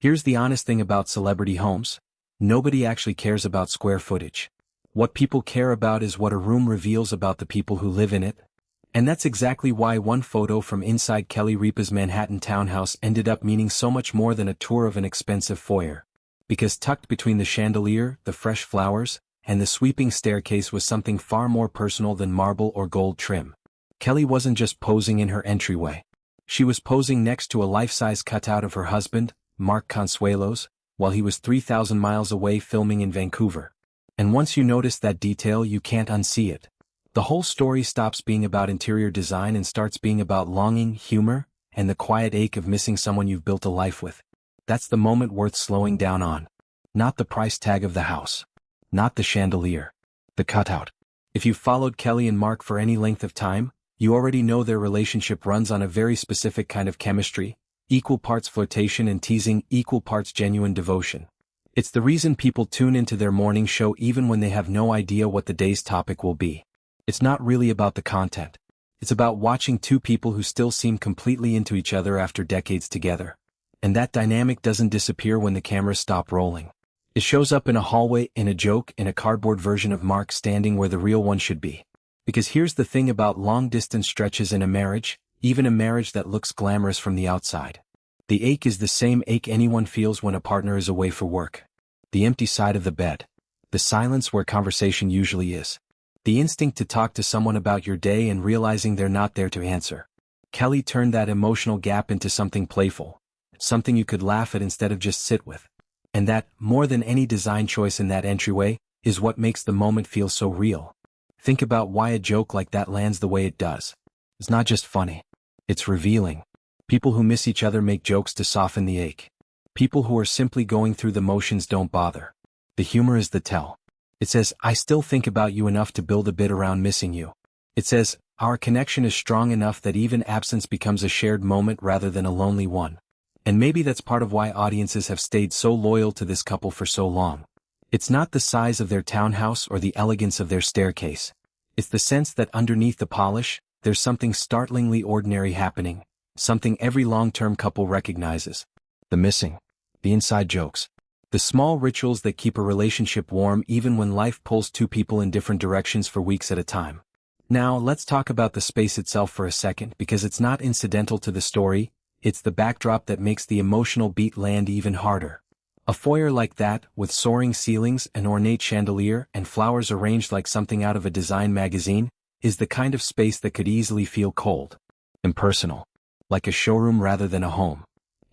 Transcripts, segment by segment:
Here's the honest thing about celebrity homes. Nobody actually cares about square footage. What people care about is what a room reveals about the people who live in it. And that's exactly why one photo from inside Ripa's Manhattan townhouse ended up meaning so much more than a tour of an expensive foyer. Because tucked between the chandelier, the fresh flowers, and the sweeping staircase was something far more personal than marble or gold trim. Kelly wasn't just posing in her entryway. She was posing next to a life-size cutout of her husband, Mark Consuelos, while he was 3,000 miles away filming in Vancouver. And once you notice that detail, you can't unsee it. The whole story stops being about interior design and starts being about longing, humor, and the quiet ache of missing someone you've built a life with. That's the moment worth slowing down on. Not the price tag of the house. Not the chandelier. The cutout. If you've followed Kelly and Mark for any length of time, you already know their relationship runs on a very specific kind of chemistry, equal parts flirtation and teasing, equal parts genuine devotion. It's the reason people tune into their morning show even when they have no idea what the day's topic will be. It's not really about the content. It's about watching two people who still seem completely into each other after decades together. And that dynamic doesn't disappear when the cameras stop rolling. It shows up in a hallway, in a joke, in a cardboard version of Mark standing where the real one should be. Because here's the thing about long-distance stretches in a marriage, even a marriage that looks glamorous from the outside. The ache is the same ache anyone feels when a partner is away for work. The empty side of the bed. The silence where conversation usually is. The instinct to talk to someone about your day and realizing they're not there to answer. Kelly turned that emotional gap into something playful. Something you could laugh at instead of just sit with. And that, more than any design choice in that entryway, is what makes the moment feel so real. Think about why a joke like that lands the way it does. It's not just funny. It's revealing. People who miss each other make jokes to soften the ache. People who are simply going through the motions don't bother. The humor is the tell. It says, I still think about you enough to build a bit around missing you. It says, our connection is strong enough that even absence becomes a shared moment rather than a lonely one. And maybe that's part of why audiences have stayed so loyal to this couple for so long. It's not the size of their townhouse or the elegance of their staircase. It's the sense that underneath the polish, there's something startlingly ordinary happening, something every long-term couple recognizes. The missing. The inside jokes. The small rituals that keep a relationship warm even when life pulls two people in different directions for weeks at a time. Now, let's talk about the space itself for a second because it's not incidental to the story, it's the backdrop that makes the emotional beat land even harder. A foyer like that, with soaring ceilings, an ornate chandelier, and flowers arranged like something out of a design magazine, is the kind of space that could easily feel cold. Impersonal. Like a showroom rather than a home.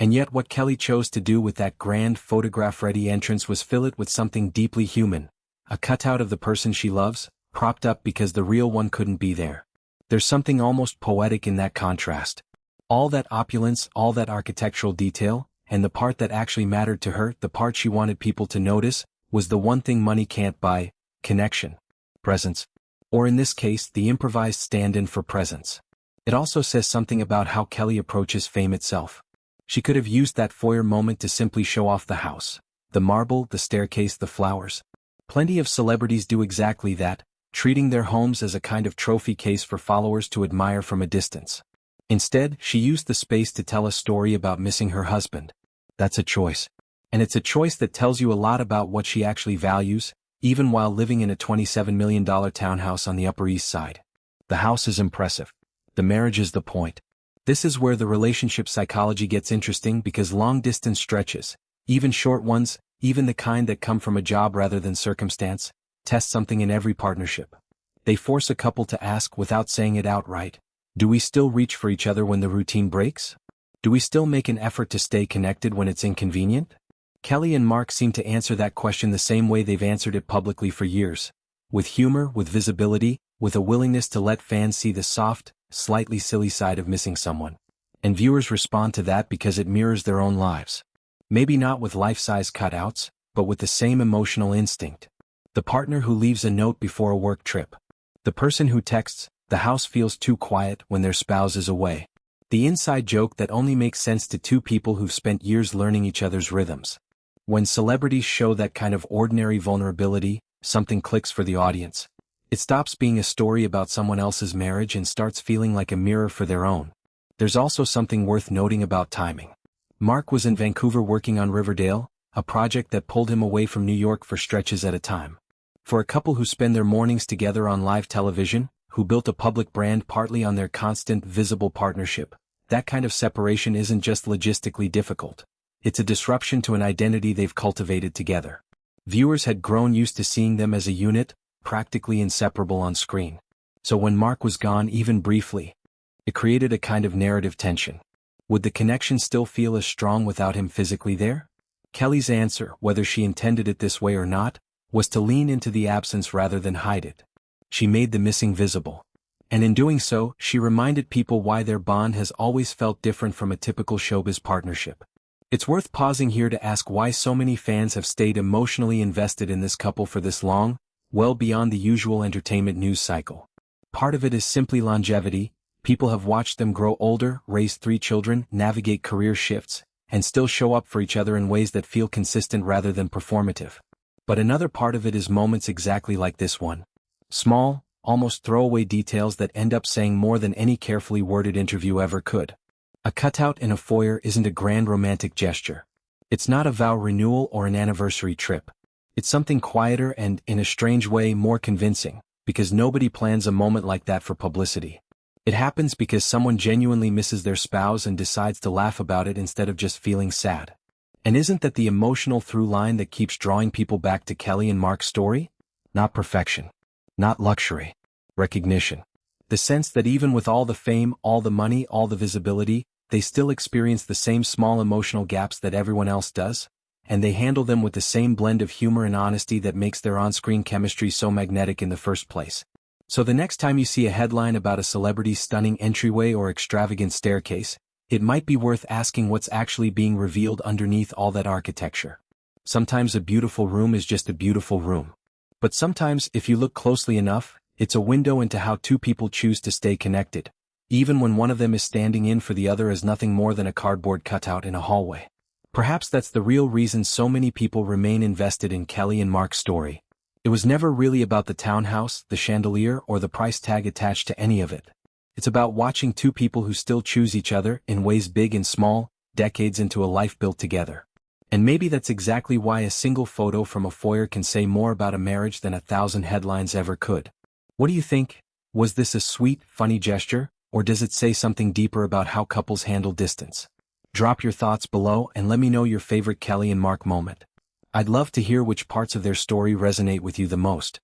And yet what Kelly chose to do with that grand photograph-ready entrance was fill it with something deeply human. A cutout of the person she loves, propped up because the real one couldn't be there. There's something almost poetic in that contrast. All that opulence, all that architectural detail, and the part that actually mattered to her, the part she wanted people to notice, was the one thing money can't buy: connection. Presence. Or in this case, the improvised stand-in for presence. It also says something about how Kelly approaches fame itself. She could have used that foyer moment to simply show off the house. The marble, the staircase, the flowers. Plenty of celebrities do exactly that, treating their homes as a kind of trophy case for followers to admire from a distance. Instead, she used the space to tell a story about missing her husband. That's a choice. And it's a choice that tells you a lot about what she actually values, even while living in a $27 million townhouse on the Upper East Side. The house is impressive. The marriage is the point. This is where the relationship psychology gets interesting because long-distance stretches, even short ones, even the kind that come from a job rather than circumstance, test something in every partnership. They force a couple to ask without saying it outright, do we still reach for each other when the routine breaks? Do we still make an effort to stay connected when it's inconvenient? Kelly and Mark seem to answer that question the same way they've answered it publicly for years. With humor, with visibility, with a willingness to let fans see the soft, slightly silly side of missing someone. And viewers respond to that because it mirrors their own lives. Maybe not with life-size cutouts, but with the same emotional instinct. The partner who leaves a note before a work trip. The person who texts, the house feels too quiet when their spouse is away. The inside joke that only makes sense to two people who've spent years learning each other's rhythms. When celebrities show that kind of ordinary vulnerability, something clicks for the audience. It stops being a story about someone else's marriage and starts feeling like a mirror for their own. There's also something worth noting about timing. Mark was in Vancouver working on Riverdale, a project that pulled him away from New York for stretches at a time. For a couple who spend their mornings together on live television, who built a public brand partly on their constant visible partnership, that kind of separation isn't just logistically difficult. It's a disruption to an identity they've cultivated together. Viewers had grown used to seeing them as a unit, practically inseparable on screen. So when Mark was gone even briefly, it created a kind of narrative tension. Would the connection still feel as strong without him physically there? Kelly's answer, whether she intended it this way or not, was to lean into the absence rather than hide it. She made the missing visible. And in doing so, she reminded people why their bond has always felt different from a typical showbiz partnership. It's worth pausing here to ask why so many fans have stayed emotionally invested in this couple for this long, well beyond the usual entertainment news cycle. Part of it is simply longevity. People have watched them grow older, raise 3 children, navigate career shifts, and still show up for each other in ways that feel consistent rather than performative. But another part of it is moments exactly like this one. Small, almost throwaway details that end up saying more than any carefully worded interview ever could. A cutout in a foyer isn't a grand romantic gesture. It's not a vow renewal or an anniversary trip. It's something quieter and, in a strange way, more convincing, because nobody plans a moment like that for publicity. It happens because someone genuinely misses their spouse and decides to laugh about it instead of just feeling sad. And isn't that the emotional through line that keeps drawing people back to Kelly and Mark's story? Not perfection. Not luxury. Recognition. The sense that even with all the fame, all the money, all the visibility, they still experience the same small emotional gaps that everyone else does, and they handle them with the same blend of humor and honesty that makes their on-screen chemistry so magnetic in the first place. So the next time you see a headline about a celebrity's stunning entryway or extravagant staircase, it might be worth asking what's actually being revealed underneath all that architecture. Sometimes a beautiful room is just a beautiful room. But sometimes, if you look closely enough, it's a window into how 2 people choose to stay connected, even when one of them is standing in for the other as nothing more than a cardboard cutout in a hallway. Perhaps that's the real reason so many people remain invested in Kelly and Mark's story. It was never really about the townhouse, the chandelier, or the price tag attached to any of it. It's about watching 2 people who still choose each other, in ways big and small, decades into a life built together. And maybe that's exactly why a single photo from a foyer can say more about a marriage than 1,000 headlines ever could. What do you think? Was this a sweet, funny gesture, or does it say something deeper about how couples handle distance? Drop your thoughts below and let me know your favorite Kelly and Mark moment. I'd love to hear which parts of their story resonate with you the most.